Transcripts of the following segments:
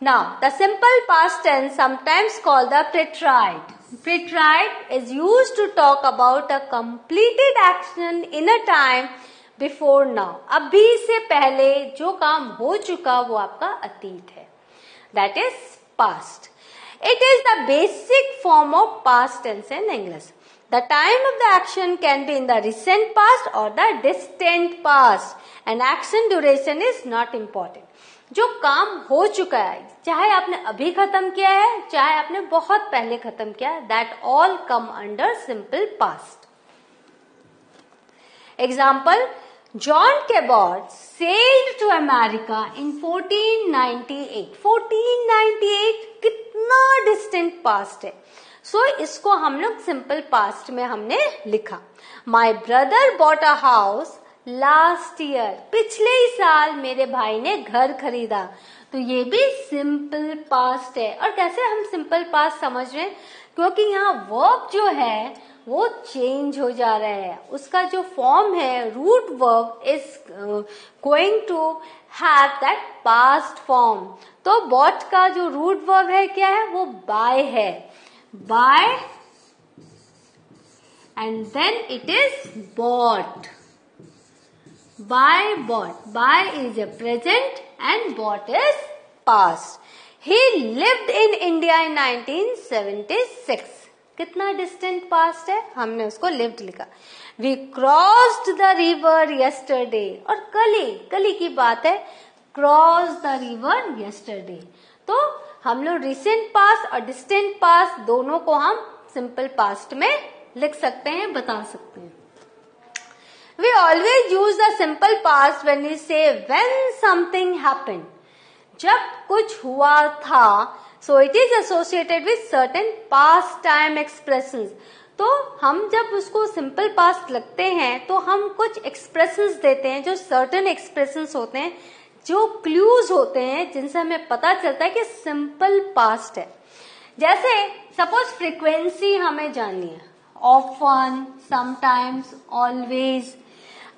Now, the simple past tense, sometimes called the preterite. Preterite is used to talk about a completed action in a time before now. अभी से पहले जो काम हो चुका वो आपका अतीत है. That is past. It is the basic form of past tense in English. The time of the action can be in the recent past or the distant past. And action duration is not important. जो काम हो चुका है, चाहे आपने अभी खत्म किया है, चाहे आपने बहुत पहले खत्म किया है, that all come under simple past. Example, John Cabot sailed to America in 1498. 1498 कितना distant past है. So इसको हम लोग simple past में हमने लिखा. My brother bought a house last year, पिछले ही साल मेरे भाई ने घर खरीदा. तो ये भी सिंपल पास्ट है. और कैसे हम सिंपल पास्ट समझ रहे हैं? क्योंकि यहाँ वर्ब जो है वो चेंज हो जा रहा है. उसका जो फॉर्म है root verb is going to have that past form. तो बॉट का जो रूट वर्ब है क्या है? वो बाय है. Buy and then it is bought. Buy, bought. Buy is a present and bought is past. He lived in India in 1976. कितना distant past है? हमने उसको lived लिखा. We crossed the river yesterday. और कल की बात है. Cross the river yesterday. तो हम लोग recent past और distant past दोनों को हम simple past में लिख सकते हैं, बता सकते हैं. We always use the simple past when we say when something happened. जब कुछ हुआ था, so it is associated with certain past time expressions. तो हम जब उसको simple past लगते हैं तो हम कुछ expressions देते हैं, जो certain expressions होते हैं, जो clues होते हैं, जिनसे हमें पता चलता है कि simple past है. जैसे suppose frequency हमें जाननी है. Often, sometimes, always.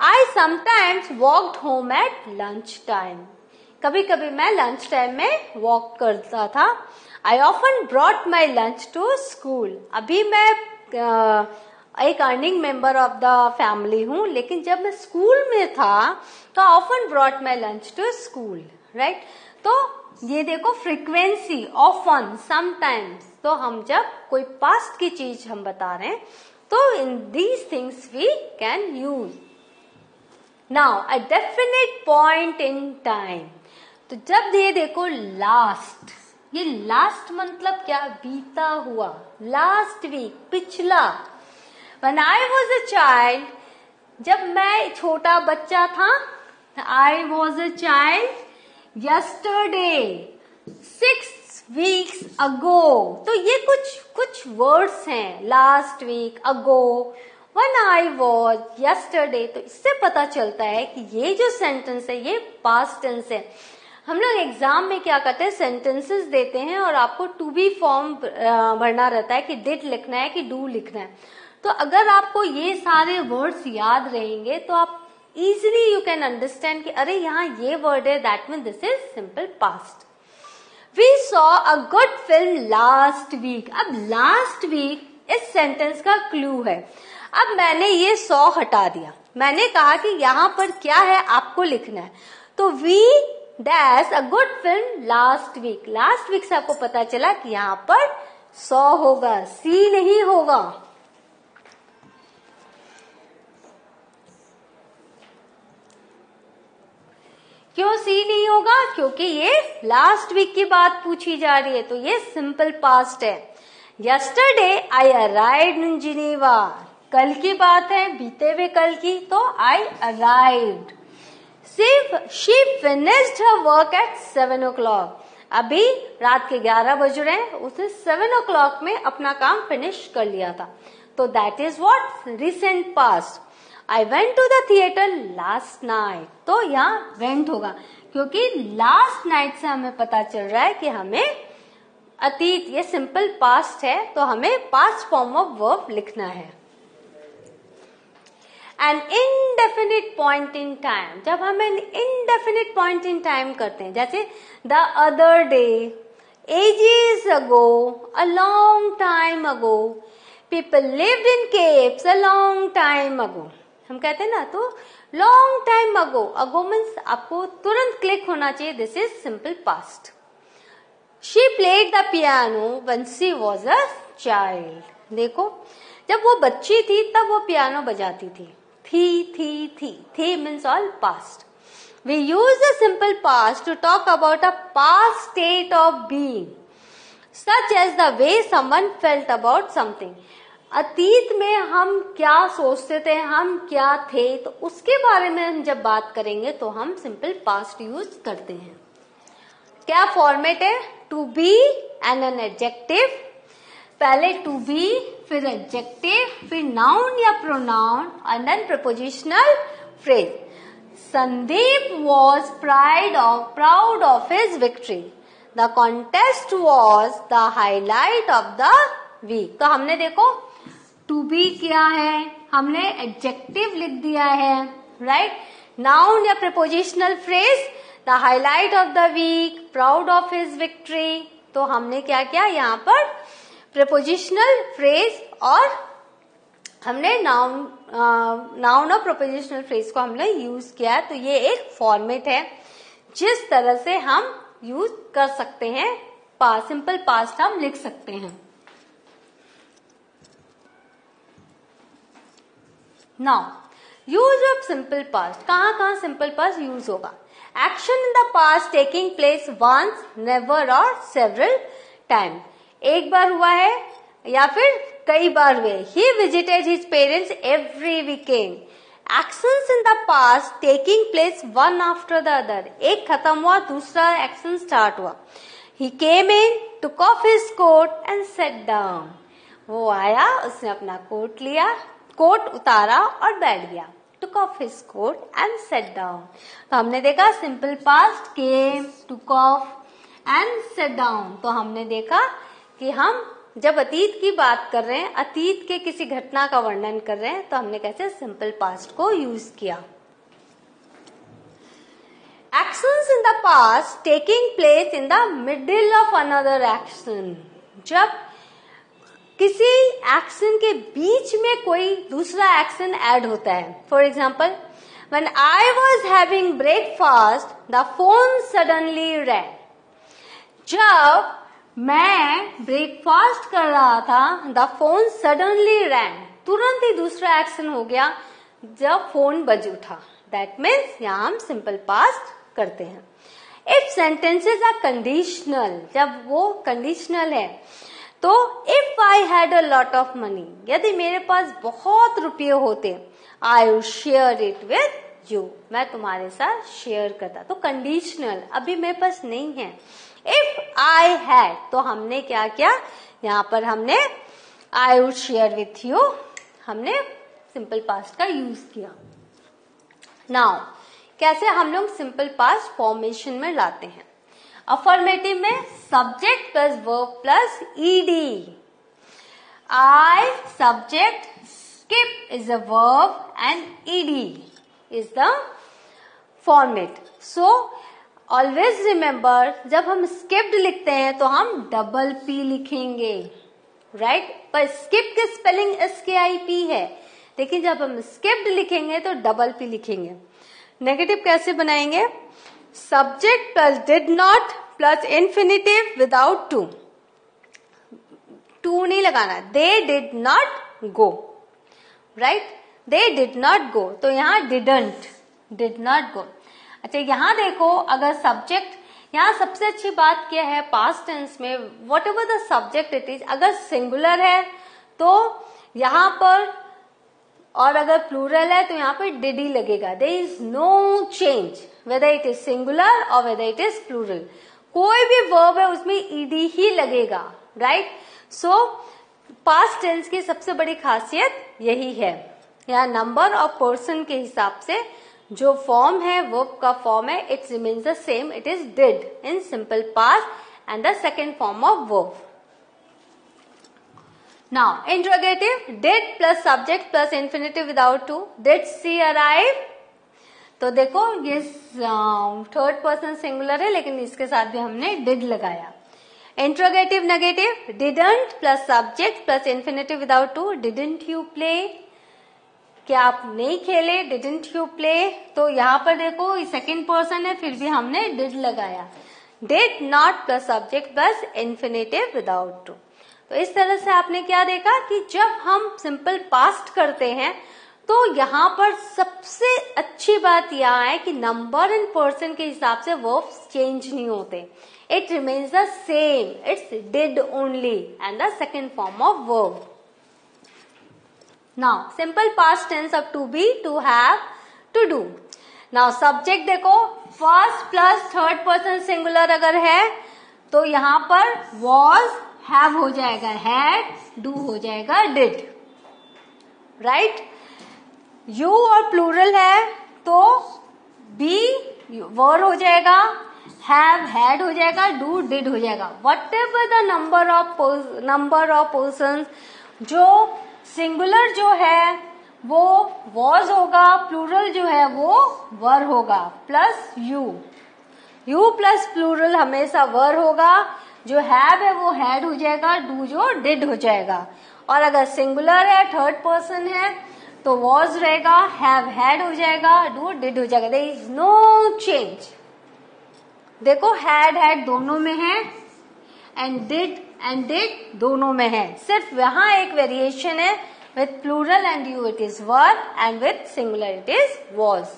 I sometimes walked home at lunch time. कभी कभी मैं लंच टाइम में वॉक करता था. I often brought my lunch to school. अभी मैं एक earning member of the family हूँ, लेकिन जब मैं स्कूल में था तो often brought my lunch to school, right? तो ये देखो फ्रीक्वेंसी, often, sometimes. तो हम जब कोई पास्ट की चीज हम बता रहे हैं तो in these things we can use. Now, a definite point in time. तो जब ये देखो लास्ट, ये लास्ट मतलब क्या? बीता हुआ. लास्ट वीक, पिछला. When I was a child, जब मैं छोटा बच्चा था, I was a child yesterday, 6 weeks ago. तो ये कुछ वर्ड्स हैं. Last week, ago, When I was yesterday. तो इससे पता चलता है कि ये जो सेंटेंस है ये पास्ट टेंस है. हम लोग एग्जाम में क्या करते हैं, सेंटेंसेस देते हैं और आपको टू बी फॉर्म भरना रहता है कि डिड लिखना है कि डू लिखना है. तो अगर आपको ये सारे वर्ड्स याद रहेंगे तो आप इजिली यू कैन अंडरस्टैंड कि अरे यहाँ ये वर्ड है, that mean this is simple past. We saw a good film last week. अब लास्ट वीक इस सेंटेंस का क्लू है. अब मैंने ये 100 हटा दिया. मैंने कहा कि यहाँ पर क्या है आपको लिखना है. तो we dash a good film last week. Last week से आपको पता चला कि यहाँ पर 100 होगा, सी नहीं होगा. क्यों सी नहीं होगा? क्योंकि ये लास्ट वीक की बात पूछी जा रही है. तो ये सिंपल पास्ट है. Yesterday I arrived in Geneva. कल की बात है, बीते हुए कल की. तो आई arrived. She finished her work at 7 o'clock. अभी रात के 11 बज रहे हैं, उसने 7 o'clock में अपना काम फिनिश कर लिया था. तो that is what? Recent past. I went to the theatre last night. तो यहाँ वेंट होगा क्योंकि लास्ट नाइट से हमें पता चल रहा है कि हमें अतीत, ये सिंपल पास्ट है तो हमें पास्ट फॉर्म ऑफ वर्ब लिखना है. An indefinite point in time, जब हम an indefinite point in time करते हैं, जैसे the other day, ages ago, a long time ago, people lived in caves a long time ago, हम कहते हैं ना, तो long time ago, ago means आपको तुरंत क्लिक होना चाहिए, this is simple past. She played the piano when she was a child, देखो जब वो बच्ची थी तब वो पियानो बजाती थी, थी means all past. We use the simple past to talk about a past state of being such as the way someone felt about something, अतीत में हम क्या सोचते थे, हम क्या थे, तो उसके बारे में हम जब बात करेंगे तो हम सिंपल पास्ट यूज करते हैं। क्या फॉर्मेट है, to be and an adjective, पहले टू बी, फिर एडजेक्टिव, फिर नाउन या pronoun and then prepositional phrase. Sandeep was proud of his victory, the contest was the highlight of the week. तो हमने देखो टू बी क्या है, हमने एडजेक्टिव लिख दिया है, राइट, नाउन या prepositional phrase, the highlight of the week, proud of his victory. तो हमने क्या किया यहाँ पर, प्रपोजिशनल फ्रेज और हमने नाउन और प्रपोजिशनल फ्रेज को हमने यूज किया है। तो ये एक फॉर्मेट है जिस तरह से हम यूज कर सकते हैं, सिंपल पास्ट हम लिख सकते हैं। Now use of simple past, कहाँ कहाँ सिंपल पास्ट यूज होगा, action in the past taking place once, never और सेवरल टाइम, एक बार हुआ है या फिर कई बार हुए। He visited his parents every weekend, actions in the past taking place one after the other, एक खत्म हुआ दूसरा एक्शन स्टार्ट हुआ। He came in, took off his coat and set down, वो आया, उसने अपना कोट लिया, कोट उतारा और बैठ गया, took off his coat and set down. तो हमने देखा simple past came, took off and set down. तो हमने देखा कि हम जब अतीत की बात कर रहे हैं, अतीत के किसी घटना का वर्णन कर रहे हैं, तो हमने कैसे सिंपल पास्ट को यूज किया। Actions in the past taking place in the middle of another action, जब किसी एक्शन के बीच में कोई दूसरा एक्शन ऐड होता है। For example, when I was having breakfast the phone suddenly wrong, जब मैं ब्रेकफास्ट कर रहा था, द फोन सडनली रैंग, तुरंत ही दूसरा एक्शन हो गया जब फोन बज उठा। दैट मीन्स यहां हम सिंपल पास्ट करते हैं। इफ सेंटेंसेस आर कंडीशनल, जब वो कंडीशनल है, तो if I had a lot of money, यदि मेरे पास बहुत रुपये होते, I would share it with you, मैं तुम्हारे साथ शेयर करता। तो कंडीशनल, अभी मेरे पास नहीं है। इफ आई हैड, तो हमने क्या किया, यहाँ पर हमने I would share with you, हमने सिंपल पास्ट का यूज किया। नाउ कैसे हम लोग सिंपल पास्ट फॉर्मेशन में लाते हैं। अफर्मेटिव में subject plus verb plus ED, I subject, skip is a verb and ed is the format. So always remember, जब हम skipped लिखते हैं तो हम डबल पी लिखेंगे, राइट, पर skip की स्पेलिंग SKIP है, लेकिन जब हम skipped लिखेंगे तो डबल पी लिखेंगे। नेगेटिव कैसे बनाएंगे, subject plus did not plus infinitive without to, to नहीं लगाना, they did not go, right, they did not go, तो यहाँ डिडंट, डिड नॉट गो। अच्छा यहाँ देखो, अगर सब्जेक्ट, यहाँ सबसे अच्छी बात क्या है पास्ट टेंस में, what ever the subject it is, अगर सिंगुलर है तो यहाँ पर, और अगर प्लूरल है तो यहाँ पर डिड ही लगेगा। There is no change whether it is singular और वेदर इट इज प्लूरल, कोई भी वर्ब है उसमें ईडी ही लगेगा, राइट। सो पास्ट टेंस की सबसे बड़ी खासियत यही है, यहाँ नंबर और पर्सन के हिसाब से जो फॉर्म है, वर्ब का फॉर्म है, it remains the same, it is did in simple past and the second form of verb. Now, interrogative, did plus subject plus infinitive without to. Did she arrive? तो देखो ये third person singular है, लेकिन इसके साथ भी हमने did लगाया. Interrogative negative, didn't plus subject plus infinitive without to. Didn't you play? क्या आप नहीं खेले? Didn't you play? तो यहाँ पर देखो सेकेंड पर्सन है, फिर भी हमने did लगाया. Did not plus subject plus infinitive without to. तो इस तरह से आपने क्या देखा कि जब हम सिंपल पास्ट करते हैं तो यहाँ पर सबसे अच्छी बात यह है कि नंबर एंड पर्सन के हिसाब से वर्ब्स चेंज नहीं होते. It remains the same. It's did only and the second form of verb. Now, simple past tense of to be, to have, to do. Now, subject देखो first plus third person singular अगर है तो यहाँ पर was, have हो जाएगा had, do हो जाएगा did. Right? You और plural है तो be were हो जाएगा, have had हो जाएगा, do did हो जाएगा. Whatever the number of persons, जो सिंगुलर जो है वो was होगा, प्लूरल जो है वो were होगा, प्लस you प्लस प्लूरल हमेशा were होगा, जो have है वो had हो जाएगा, do जो did हो जाएगा. और अगर सिंगुलर है, थर्ड पर्सन है तो was रहेगा, have had हो जाएगा, do did हो जाएगा. There is no change. देखो had दोनों में है and did दोनों में है. सिर्फ यहाँ एक वेरिएशन है, with plural and you it is were and with singular it is was.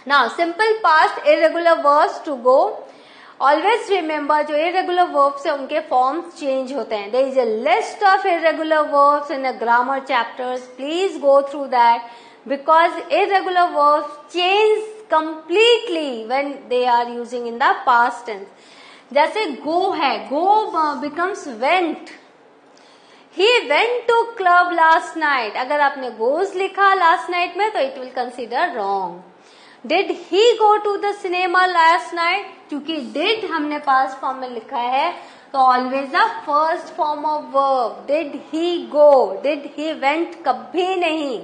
Now simple past irregular verbs to go. Always remember जो irregular verbs है उनके forms change होते हैं. There is a list of irregular verbs in the grammar chapters. Please go through that because irregular verbs change completely when they are using in the past tense. जैसे go है, go becomes went. He went to club last night. अगर आपने goes लिखा last night में तो it will consider wrong. Did he go to the cinema last night? क्योंकि did हमने past form में लिखा है तो always the first form of verb. Did he go? Did he went? कभी नहीं.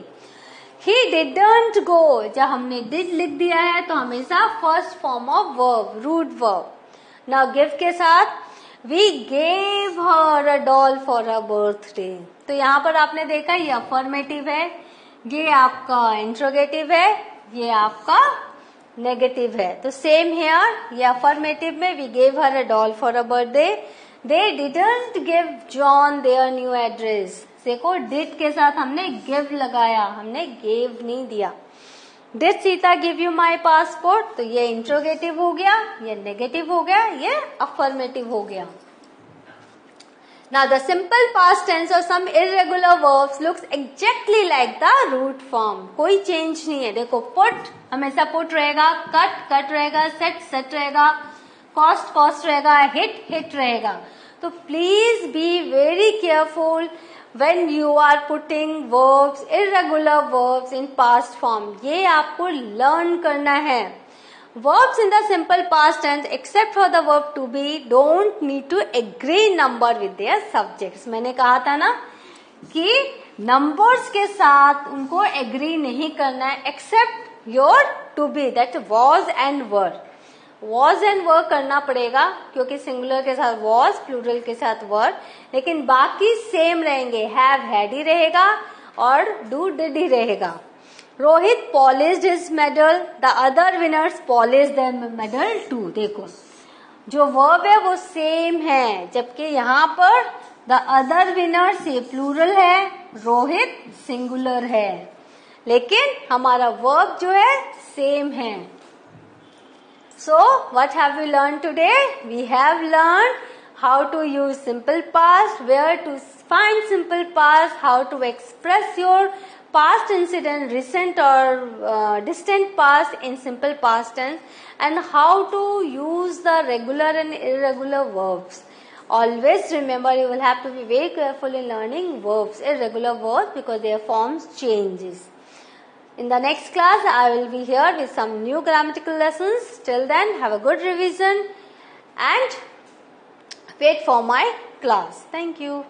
He didn't go. जब हमने did लिख दिया है तो हमेशा first form of verb, root verb. Now give के साथ we gave her a doll for her birthday. तो यहाँ पर आपने देखा ये अफर्मेटिव है, ये आपका इंट्रोगेटिव है, ये आपका नेगेटिव है. तो सेम हियर, ये अफर्मेटिव में we gave her a doll for her birthday. They didn't give John their new address. देखो did के साथ हमने give लगाया, हमने gave नहीं दिया. Did Sita give you my passport? तो ये इंट्रोगेटिव हो गया, ये नेगेटिव हो गया, ये अफर्मेटिव हो गया. Now the simple past tense of some irregular verbs looks exactly like the root form. कोई चेंज नहीं है. देखो put हमेशा put रहेगा, cut रहेगा, set रहेगा, cost रहेगा, hit रहेगा. तो please be very careful when you are putting verbs, irregular verbs in past form. ये आपको learn करना है. Verbs in the simple past tense except for the verb to be don't need to agree number with their subjects. मैंने कहा था ना कि numbers के साथ उनको agree नहीं करना है except your to be, that was and were. was and were करना पड़ेगा क्योंकि सिंगुलर के साथ was, प्लूरल के साथ were, लेकिन बाकी सेम रहेंगे. have had ही रहेगा और do did ही रहेगा. Rohit polished his medal, the other winners polished their medal too. देखो जो verb है वो सेम है, जबकि यहाँ पर the other winners ये प्लूरल है, रोहित सिंगुलर है, लेकिन हमारा verb जो है सेम है. So, what have we learned today? We have learned how to use simple past, where to find simple past, how to express your past incident, recent or distant past in simple past tense, and how to use the regular and irregular verbs. Always remember, you will have to be very careful in learning verbs, irregular verbs, because their forms changes. In the next class, I will be here with some new grammatical lessons. Till then, have a good revision and wait for my class. Thank you.